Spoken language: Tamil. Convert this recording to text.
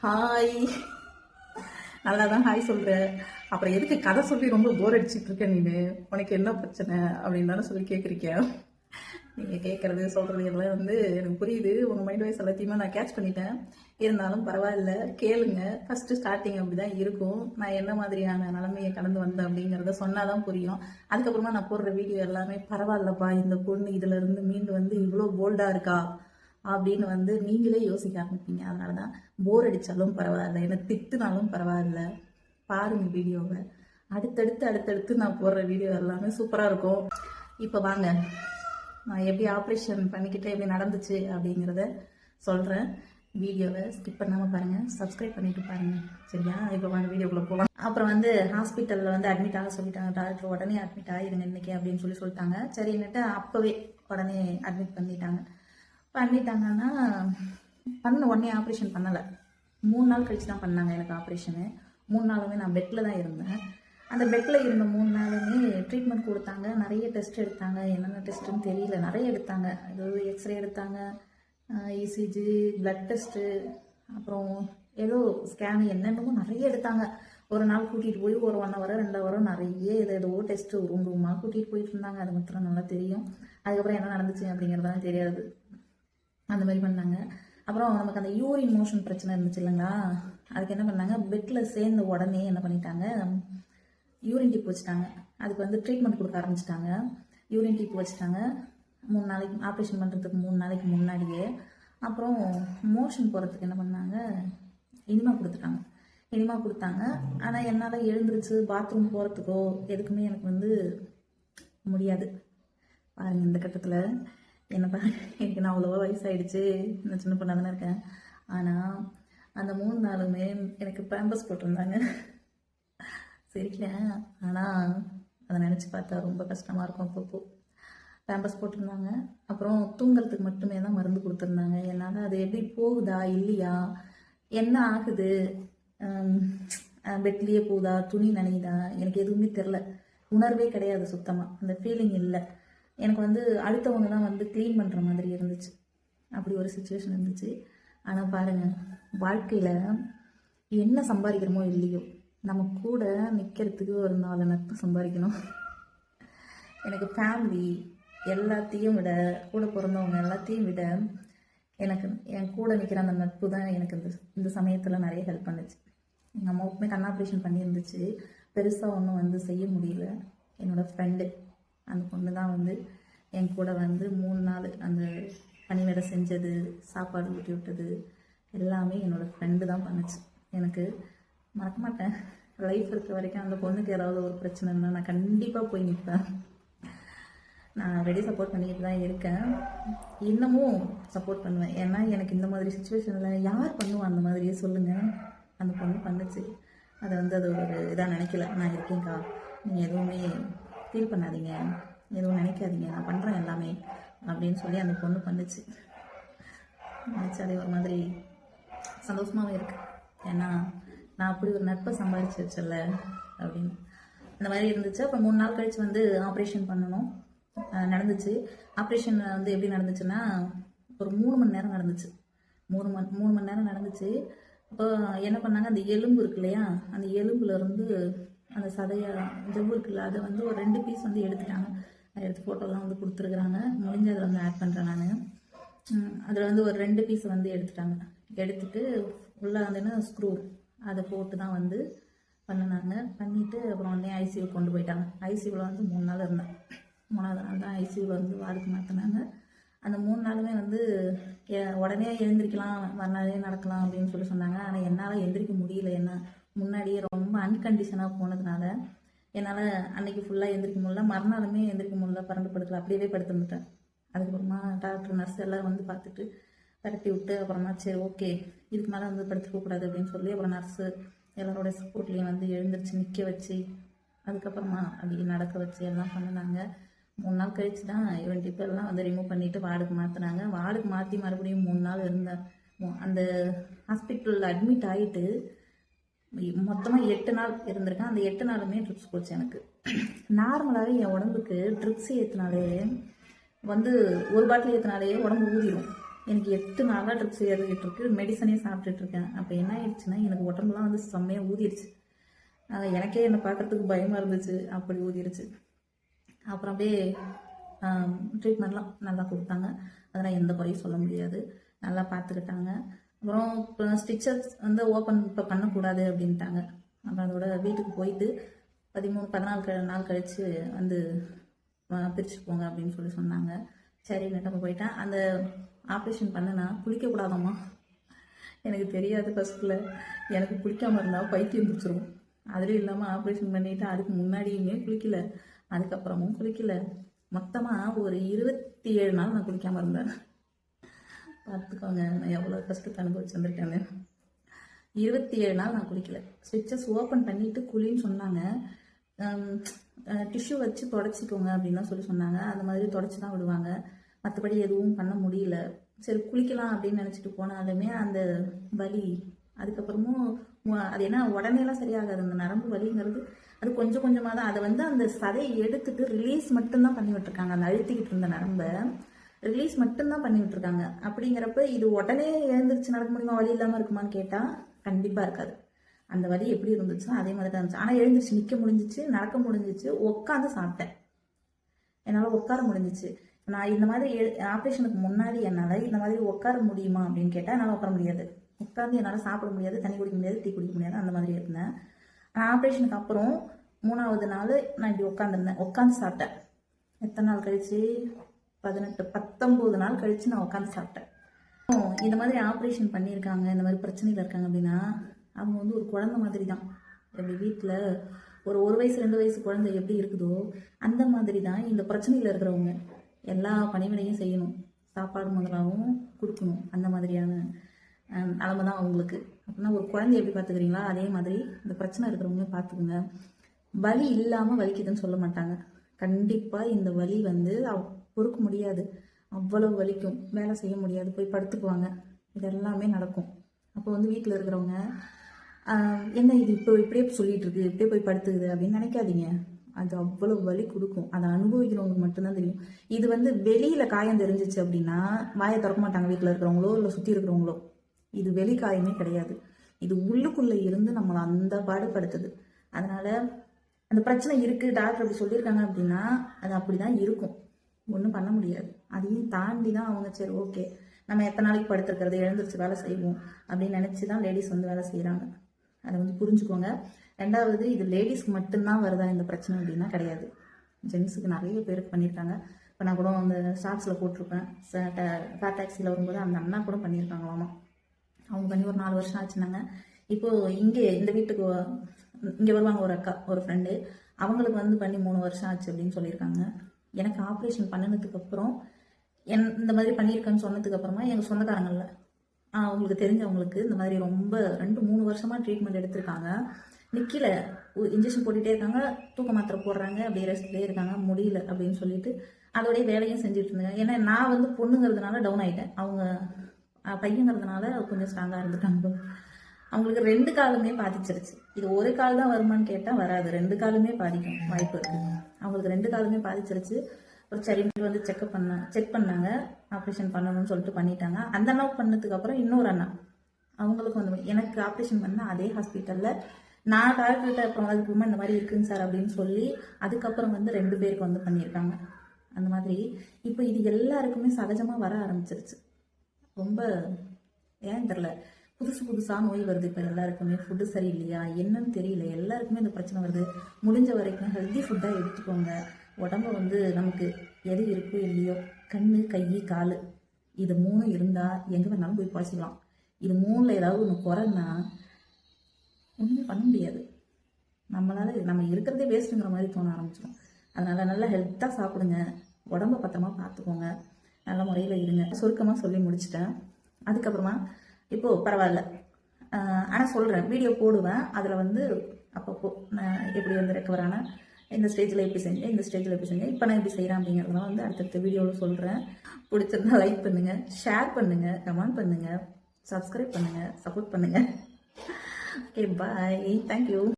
ஹாய். நல்லா தான் ஹாய் சொல்கிறேன். அப்புறம் எதுக்கு கதை சொல்லி ரொம்ப போர் அடிச்சுட்டு இருக்க நீனு? உனக்கு என்ன பிரச்சனை அப்படின்னு தானே சொல்லி கேட்குறீங்க. நீங்கள் கேட்குறது சொல்கிறது எல்லாம் எனக்கு புரியுது. உங்கள் மைண்ட் வாய்ஸ் எல்லாத்தையுமே நான் கேட்ச் பண்ணிட்டேன். இருந்தாலும் பரவாயில்ல, கேளுங்க. ஃபஸ்ட்டு ஸ்டார்டிங் அப்படி தான் இருக்கும். நான் என்ன மாதிரியான நிலைமையை கடந்து வந்தேன் அப்படிங்கிறத சொன்னால் தான் புரியும். அதுக்கப்புறமா நான் போடுற வீடியோ எல்லாமே பரவாயில்லப்பா, இந்த பொண்ணு இதிலேருந்து மீண்டு இவ்வளோ போல்டாக இருக்கா அப்படின்னு நீங்களே யோசிக்க ஆரம்பிப்பீங்க. அதனால தான் போர் அடித்தாலும் பரவாயில்ல, என்னை திட்டுனாலும் பரவாயில்ல, பாருங்க வீடியோவை. அடுத்தடுத்து நான் போடுற வீடியோ எல்லாமே சூப்பராக இருக்கும். இப்போ வாங்க, நான் எப்படி ஆப்ரேஷன் பண்ணிக்கிட்டு எப்படி நடந்துச்சு அப்படிங்கிறத சொல்கிறேன். வீடியோவை ஸ்கிப் பண்ணாமல் பாருங்கள், சப்ஸ்கிரைப் பண்ணிட்டு பாருங்கள், சரியா? இப்போ வாங்க வீடியோக்குள்ளே போகலாம். அப்புறம் ஹாஸ்பிட்டலில் அட்மிட் ஆக சொல்லிட்டாங்க டாக்டர். உடனே அட்மிட் ஆகிடுங்க இன்றைக்கி அப்படின்னு சொல்லிட்டாங்க. சரின்னுட்டு அப்போவே உடனே அட்மிட் பண்ணிட்டாங்கன்னா உடனே ஆப்ரேஷன் பண்ணலை. 3 நாள் கழிச்சு தான் பண்ணாங்க எனக்கு ஆப்ரேஷனு. 3 நாளுமே நான் பெட்டில் தான் இருந்தேன். அந்த பெட்டில் இருந்த 3 நாளுமே ட்ரீட்மெண்ட் கொடுத்தாங்க. நிறைய டெஸ்ட் எடுத்தாங்க. என்னென்ன டெஸ்ட்டுன்னு தெரியல, நிறைய எடுத்தாங்க. ஏதோ எக்ஸ்ரே எடுத்தாங்க, இசிஜி, பிளட் டெஸ்ட்டு, அப்புறம் ஏதோ ஸ்கேனு, என்னென்னமோ நிறைய எடுத்தாங்க. ஒரு நாள் கூட்டிகிட்டு போய் ஒரு 1 ஹவர் 2 ஹவரும் நிறைய ஏதோ டெஸ்ட்டு ரூமாக கூட்டிகிட்டு போயிட்டு இருந்தாங்க. அது மாத்திரம் நல்லா தெரியும். அதுக்கப்புறம் என்ன நடந்துச்சு அப்படிங்கிறதான் தெரியாது. அந்த மாதிரி பண்ணாங்க. அப்புறம் நமக்கு அந்த யூரின் மோஷன் பிரச்சனை இருந்துச்சு இல்லைங்களா, அதுக்கு என்ன பண்ணாங்க, பெட்டில் சேர்ந்த உடனே என்ன பண்ணிட்டாங்க, யூரின் டிப் வச்சுட்டாங்க. அதுக்கு ட்ரீட்மெண்ட் கொடுக்க ஆரம்பிச்சிட்டாங்க. யூரின் டிப் வச்சுட்டாங்க 3 நாளைக்கு, ஆப்ரேஷன் பண்ணுறதுக்கு 3 நாளைக்கு முன்னாடியே. அப்புறம் மோஷன் போகிறதுக்கு என்ன பண்ணாங்க, இனிமா கொடுத்தாங்க. ஆனால் என்னால் எழுந்திரிச்சு பாத்ரூம் போகிறதுக்கோ எதுக்குமே எனக்கு முடியாது. பாருங்கள், இந்த கட்டத்தில் என்ன எனக்கு நான் அவ்வளோவா வயசாகிடுச்சு, நான் சின்ன பொண்ணாக தானே இருக்கேன். ஆனால் அந்த 3 நாளுமே எனக்கு பேம்பர்ஸ் போட்டிருந்தாங்க. சரிக்கல, ஆனால் அதை நினச்சி பார்த்தா ரொம்ப கஷ்டமாக இருக்கும். அப்பப்போ பேம்பர்ஸ் போட்டிருந்தாங்க. அப்புறம் தூங்குறதுக்கு மட்டுமே தான் மருந்து கொடுத்துருந்தாங்க. என்னால் அது எப்படி போகுதா இல்லையா, என்ன ஆகுது, பெட்லேயே போகுதா, துணி நனையுதா, எனக்கு எதுவுமே தெரில. உணர்வே கிடையாது, சுத்தமாக அந்த ஃபீலிங் இல்லை. எனக்கு அடுத்தவங்க தான் க்ளீன் பண்ணுற மாதிரி இருந்துச்சு. அப்படி ஒரு சுச்சுவேஷன் இருந்துச்சு. ஆனால் பாருங்கள், வாழ்க்கையில் என்ன சம்பாதிக்கிறோமோ இல்லையோ, நம்ம கூட நிற்கிறதுக்கு ஒரு 4 நட்பு சம்பாதிக்கணும். எனக்கு ஃபேமிலி எல்லாத்தையும் விட, கூட பிறந்தவங்க எல்லாத்தையும் விட, எனக்கு என் கூட நிற்கிற அந்த நட்பு தான் எனக்கு இந்த சமயத்தில் நிறைய ஹெல்ப் பண்ணுச்சு. எங்கள் அம்மாவுக்குமே கண் ஆப்ரேஷன் பண்ணியிருந்துச்சு. பெருசாக ஒன்றும் செய்ய முடியல. என்னோடய ஃப்ரெண்டு, அந்த பொண்ணு தான் என் கூட 3 நாள் அந்த பணி வேலை செஞ்சது, சாப்பாடு ஊட்டி விட்டது எல்லாமே என்னோடய ஃப்ரெண்டு தான் பண்ணுச்சு. எனக்கு மறக்க மாட்டேன். லைஃப் இருக்க வரைக்கும் அந்த பொண்ணுக்கு ஏதாவது ஒரு பிரச்சனைன்னா நான் கண்டிப்பாக போய் நிற்பேன். நான் ரெடி சப்போர்ட் பண்ணிக்கிட்டு தான் இருக்கேன். இன்னமும் சப்போர்ட் பண்ணுவேன். ஏன்னா எனக்கு இந்த மாதிரி சுச்சுவேஷனில் யார் பண்ணுவா அந்த மாதிரியே சொல்லுங்கள். அந்த பொண்ணு பண்ணுச்சு. அதை அது ஒரு இதாக நினைக்கல. நான் இருக்கேங்க்கா, நீங்கள் எதுவுமே ஃபீல் பண்ணாதீங்க, எதுவும் நினைக்காதீங்க, நான் பண்ணுறேன் எல்லாமே அப்படின்னு சொல்லி அந்த பொண்ணு பண்ணுச்சு. நினச்சாலே ஒரு மாதிரி சந்தோஷமாகவே இருக்கு. ஏன்னா நான் அப்படி ஒரு நட்பை சம்பாதிச்சு வச்சல அப்படின்னு அந்த மாதிரி இருந்துச்சு. அப்புறம் 3 நாள் கழிச்சு ஆப்ரேஷன் பண்ணணும் நடந்துச்சு. ஆப்ரேஷன் எப்படி நடந்துச்சுன்னா, ஒரு 3 மணி நேரம் நடந்துச்சு. 3 மணி நேரம் நடந்துச்சு. அப்போ என்ன பண்ணாங்க, அந்த எலும்பு இருக்கு இல்லையா, அந்த எலும்புலேருந்து அந்த சதைய ஜவ்வு இருக்குல்ல, அதை ஒரு 2 பீஸ் எடுத்துட்டாங்க. அதை எடுத்து ஃபோட்டோலாம் கொடுத்துருக்குறாங்க. முடிஞ்சு அதில் ஆட் பண்ணுறேன் நான். அதில் ஒரு 2 பீஸ் எடுத்துட்டாங்க. எடுத்துட்டு உள்ளே ஸ்க்ரூ அதை போட்டு தான் பண்ணினாங்க. பண்ணிவிட்டு அப்புறம் ஐசியூ கொண்டு போயிட்டாங்க. ஐசியூவில் 3 நாள் இருந்தேன். 3ஆவது நாள் தான் ஐசியூவில் வார்டுக்கு மாற்றினாங்க. அந்த 3 நாளுமே உடனே எழுந்திரிக்கலாம், மறுநாளே நடக்கலாம் அப்படின்னு சொல்லி சொன்னாங்க. ஆனால் என்னால் எழுந்திரிக்க முடியல. என்ன முன்னாடியே ரொம்ப அன்கண்டிஷனாக போனதுனால என்னால் அன்றைக்கி ஃபுல்லாக எழுந்திரிக்க முடியல. மறுநாளுமே எழுந்திரிக்க முடியல, பரண்டு படுக்கல, அப்படியே படுத்துட்டேன். அதுக்கப்புறமா டாக்டர் நர்ஸ் எல்லாம் பார்த்துட்டு பரட்டி விட்டு அப்புறமா சரி ஓகே, இதுக்கு மேலே படுத்துக்கக்கூடாது அப்படின்னு சொல்லி அப்புறம் நர்ஸு எல்லாரோட சப்போர்ட்லேயும் எழுந்திரிச்சு நிற்க வச்சு அதுக்கப்புறமா அப்படி நடக்க வச்சு எல்லாம் பண்ணினாங்க. 3 நாள் கழிச்சு தான் யூரின் டிப் எல்லாம் ரிமூவ் பண்ணிவிட்டு வார்டுக்கு மாற்றினாங்க. வார்டுக்கு மாற்றி மறுபடியும் 3 நாள் இருந்தேன். அந்த ஹாஸ்பிட்டலில் அட்மிட் ஆகிட்டு மொத்தமாக 8 நாள் இருந்திருக்கேன். அந்த 8 நாளுமே ட்ரிப்ஸ் போச்சு எனக்கு. நார்மலாகவே என் உடம்புக்கு ட்ரிப்ஸ் ஏற்றினாலே ஒரு பாட்டில் ஏற்றினாலே உடம்பு ஊதிடும். எனக்கு 8 நாளாக ட்ரிப்ஸ் ஏறிக்கிட்டு இருக்கு, மெடிசனே சாப்பிட்டுட்டு இருக்கேன். அப்போ என்ன ஆயிடுச்சுன்னா எனக்கு உடம்புலாம் வந்து செம்மையாக ஊதிடுச்சு. எனக்கே என்னை பார்க்கறதுக்கு பயமாக இருந்துச்சு, அப்படி ஊதிடுச்சு. அப்புறம் அப்படியே ட்ரீட்மெண்ட்லாம் நல்லா கொடுத்தாங்க, அதெல்லாம் எந்த குறையும் சொல்ல முடியாது, நல்லா பார்த்துக்கிட்டாங்க. அப்புறம் இப்போ ஸ்டிச்சஸ் வந்து ஓப்பன் இப்போ பண்ணக்கூடாது அப்படின்ட்டாங்க. அப்புறம் அதோட வீட்டுக்கு போயிட்டு 14 நாள் கழித்து வந்து பிரித்து போங்க அப்படின்னு சொன்னாங்க. சரி நம்ம போயிட்டேன். அந்த ஆப்ரேஷன் பண்ணுனா குளிக்கக்கூடாதாம்மா. எனக்கு தெரியாது ஃபஸ்ட்டில். எனக்கு குளிக்காமல் இருந்தால் பைத்தியம் பிடிச்சிரும். அதுலேயும் இல்லாமல் ஆப்ரேஷன் பண்ணிவிட்டு அதுக்கு முன்னாடியுமே குளிக்கல, அதுக்கப்புறமும் குளிக்கல. மொத்தமாக ஒரு 27 நாள் நான் குளிக்காமல் இருந்தேன். பார்த்துக்கோங்க நான் எவ்வளோ கஷ்டத்தை அனுபவிச்சு வந்திருக்கேன்னு. 27 நாள் நான் குளிக்கல. ஸ்விட்சஸ் ஓப்பன் பண்ணிவிட்டு குளின்னு சொன்னாங்க. டிஷ்யூ வச்சு தொடச்சிக்கோங்க அப்படின்லாம் சொன்னாங்க. அந்த மாதிரி தொடச்சி தான் விடுவாங்க, மற்றபடி எதுவும் பண்ண முடியல. சரி குளிக்கலாம் அப்படின்னு நினச்சிட்டு போனாலுமே அந்த வலி அதுக்கப்புறமும் அது என்ன உடனேலாம் சரியாகாது. அந்த நரம்பு வலிங்கிறது அது கொஞ்சம் கொஞ்சமாக தான். அதை வந்து அந்த சதையை எடுத்துட்டு ரிலீஸ் மட்டும்தான் பண்ணி விட்டுருக்காங்க. அந்த அழுத்திக்கிட்டு இருந்த நரம்பை ரிலீஸ் மட்டும்தான் பண்ணி விட்டுருக்காங்க. அப்படிங்கிறப்ப இது உடனே எழுந்திரிச்சு நடக்க முடியுமா, வலி இல்லாமல் இருக்குமான்னு கேட்டால் கண்டிப்பாக இருக்காது. அந்த வலி எப்படி இருந்துச்சோ அதே மாதிரி தான் இருந்துச்சு. ஆனால் எழுந்திரிச்சு நிற்க முடிஞ்சிச்சு, நடக்க முடிஞ்சிச்சு, உட்காந்து சாப்பிட்டேன், என்னால் உட்கார முடிஞ்சிச்சு. நான் இந்த மாதிரி ஆப்ரேஷனுக்கு முன்னாடி என்னால் இந்த மாதிரி உட்கார முடியுமா அப்படின்னு கேட்டால் என்னால் உட்கார முடியாது. உட்காந்து என்னால் சாப்பிட முடியாது, தண்ணி குடிக்க முடியாது, டீ குடிக்க முடியாது, அந்த மாதிரி இருந்தேன். ஆப்ரேஷனுக்கு அப்புறம் 3வது நாள் நான் இப்படி உட்காந்துருந்தேன், உட்காந்து சாப்பிட்டேன். எத்தனை நாள் கழிச்சு 19 நாள் கழித்து நான் உட்காந்து சாப்பிட்டேன். இந்த மாதிரி ஆப்ரேஷன் பண்ணியிருக்காங்க, இந்த மாதிரி பிரச்சனையில் இருக்காங்க அப்படின்னா அவங்க வந்து ஒரு குழந்தை மாதிரி தான். எப்படி வீட்டில் ஒரு 1 வயசு 2 வயசு குழந்தை எப்படி இருக்குதோ அந்த மாதிரி தான் இந்த பிரச்சனையில் இருக்கிறவங்க. எல்லா பணிவிடையும் செய்யணும், சாப்பாடு முதலாகவும் கொடுக்கணும், அந்த மாதிரியான நிலமை தான் அவங்களுக்கு. அப்படின்னா ஒரு குழந்தை எப்படி பார்த்துக்கிறீங்களா அதே மாதிரி இந்த பிரச்சனை இருக்கிறவங்க பார்த்துக்குங்க. வலி இல்லாமல் வலிக்குதுன்னு சொல்ல மாட்டாங்க. கண்டிப்பாக இந்த வலி வந்து பொறுக்க முடியாது, அவ்வளவு வலிக்கும், வேலை செய்ய முடியாது, போய் படுத்துக்குவாங்க, இது எல்லாமே நடக்கும். அப்போ வந்து வீட்டில் இருக்கிறவங்க என்ன இது இப்போ இப்படியே சொல்லிட்டு இருக்கு, இப்படியே போய் படுத்துக்குது அப்படின்னு நினைக்காதீங்க. அது அவ்வளோ வலி கொடுக்கும், அதை அனுபவிக்கிறவங்களுக்கு மட்டும்தான் தெரியும். இது வந்து வெளியில் காயம் தெரிஞ்சிச்சு அப்படின்னா வாயை திறக்க மாட்டாங்க வீட்டில் இருக்கிறவங்களோ இல்லை சுற்றி இருக்கிறவங்களோ. இது வெளி காயமே கிடையாது, இது உள்ளுக்குள்ளே இருந்து நம்மளை அந்த பாடுபடுத்துது. அதனால் அந்த பிரச்சனை இருக்குது டாக்டர் அப்படி சொல்லியிருக்காங்க அப்படின்னா அது அப்படி தான் இருக்கும், ஒன்றும் பண்ண முடியாது. அதையும் தாண்டி தான் அவங்க சரி ஓகே நம்ம எத்தனை நாளைக்கு படுத்துருக்கிறது, எழுந்திரிச்சு வேலை செய்வோம் அப்படின்னு நினச்சி தான் லேடிஸ் வந்து வேலை செய்கிறாங்க. அதை வந்து புரிஞ்சுக்கோங்க. 2வது, இது லேடிஸ்க்கு மட்டும்தான் வருதா இந்த பிரச்சனை அப்படின்னா கிடையாது, ஜென்ஸுக்கு நிறைய பேருக்கு பண்ணியிருக்காங்க. இப்போ நான் கூட அந்த ஷார்ட்ஸில் போட்டிருப்பேன், ஃபேர் டாக்ஸியில் வரும்போது அந்த அண்ணா கூட பண்ணியிருக்காங்களாமா. அவங்க பண்ணி ஒரு 4 வருஷம் ஆச்சுனாங்க. இப்போது இங்கே இந்த வீட்டுக்கு இங்கே வருவாங்க ஒரு அக்கா, ஒரு ஃப்ரெண்டு, அவங்களுக்கு வந்து பண்ணி 3 வருஷம் ஆச்சு அப்படின்னு சொல்லியிருக்காங்க. எனக்கு ஆப்ரேஷன் பண்ணினதுக்கப்புறம் இந்த மாதிரி பண்ணியிருக்கேன்னு சொன்னதுக்கப்புறமா எங்கள் சொந்தக்காரங்களில் அவங்களுக்கு தெரிஞ்சவங்களுக்கு இந்த மாதிரி ரொம்ப 2-3 வருஷமாக ட்ரீட்மெண்ட் எடுத்திருக்காங்க, நிற்கல, இன்ஜெக்ஷன் போட்டுகிட்டே இருக்காங்க, தூக்க மாத்திரை போடுறாங்க, அப்படியே ரெஸ்ட்லேயே இருக்காங்க, முடியல அப்படின்னு சொல்லிட்டு அதோடைய வேலையும் செஞ்சுட்டு இருந்தாங்க. ஏன்னா நான் வந்து பொண்ணுங்கிறதுனால டவுன் ஆகிட்டேன், அவங்க பையங்கிறதுனால கொஞ்சம் ஸ்ட்ராங்காக இருந்துட்டாங்க. அவங்களுக்கு 2 காலுமே பாதிச்சிருச்சு. இது ஒரு கால் தான் வருமானு கேட்டால் வராது, 2 காலுமே பாதிக்கும் வாய்ப்பு இருக்குது. அவங்களுக்கு 2 காலுமே பாதிச்சிருச்சு. ஒரு சரின்ட்டு வந்து செக் பண்ணாங்க, ஆப்ரேஷன் பண்ணணும்னு சொல்லிட்டு பண்ணிட்டாங்க. அந்த அண்ணா பண்ணதுக்கு அப்புறம் இன்னொரு அண்ணா அவங்களுக்கு வந்து எனக்கு ஆப்ரேஷன் பண்ண அதே ஹாஸ்பிட்டலில் நான் டாக்டர்கிட்ட அப்புறம் அதுக்கு இந்த மாதிரி இருக்குங்க சார் அப்படின்னு சொல்லி அதுக்கப்புறம் வந்து 2 பேருக்கு வந்து பண்ணியிருக்காங்க. அந்த மாதிரி இப்போ இது எல்லாருக்குமே சகஜமாக வர ஆரம்பிச்சிருச்சு. ரொம்ப ஏன் தெரில, புதுசாக நோய் வருது இப்போ எல்லாருக்குமே. ஃபுட்டு சரியில்லையா என்னன்னு தெரியல, எல்லாருக்குமே இந்த பிரச்சனை வருது. முடிஞ்ச வரைக்கும் ஹெல்த்தி ஃபுட்டாக எடுத்துக்கோங்க. உடம்பு வந்து நமக்கு எது இருக்கோ இல்லையோ, கண் கை கால் இது 3 இருந்தால் எங்கே வேணாலும் போய் பழச்சிக்கலாம். இது 3ல் ஏதாவது ஒன்று குறைன்னா ஒன்றுமே பண்ண முடியாது. நம்ம இருக்கிறதே வேஸ்ட்டுங்கிற மாதிரி தோண ஆரம்பிச்சிடும். அதனால் நல்லா ஹெல்த்தாக சாப்பிடுங்க, உடம்பை பத்திரமா பார்த்துக்கோங்க, நல்ல முறையில் இருங்க. சுருக்கமாக சொல்லி முடிச்சிட்டேன். அதுக்கப்புறமா இப்போது பரவாயில்ல, ஆனால் சொல்கிறேன், வீடியோ போடுவேன், அதில் வந்து அப்பப்போ நான் எப்படி வந்து ரெக்கவர் ஆனேன், இந்த ஸ்டேஜில் எப்படி செஞ்சேன், இந்த ஸ்டேஜில் எப்படி செஞ்சேன், இப்போ நான் எப்படி செய்கிறேன் அப்படிங்கிறதெல்லாம் வந்து அடுத்தடுத்த வீடியோவில் சொல்கிறேன். பிடிச்சிருந்தா லைக் பண்ணுங்கள், ஷேர் பண்ணுங்கள், கமெண்ட் பண்ணுங்கள், சப்ஸ்கிரைப் பண்ணுங்கள், சப்போர்ட் பண்ணுங்கள். Okay bye, thank you.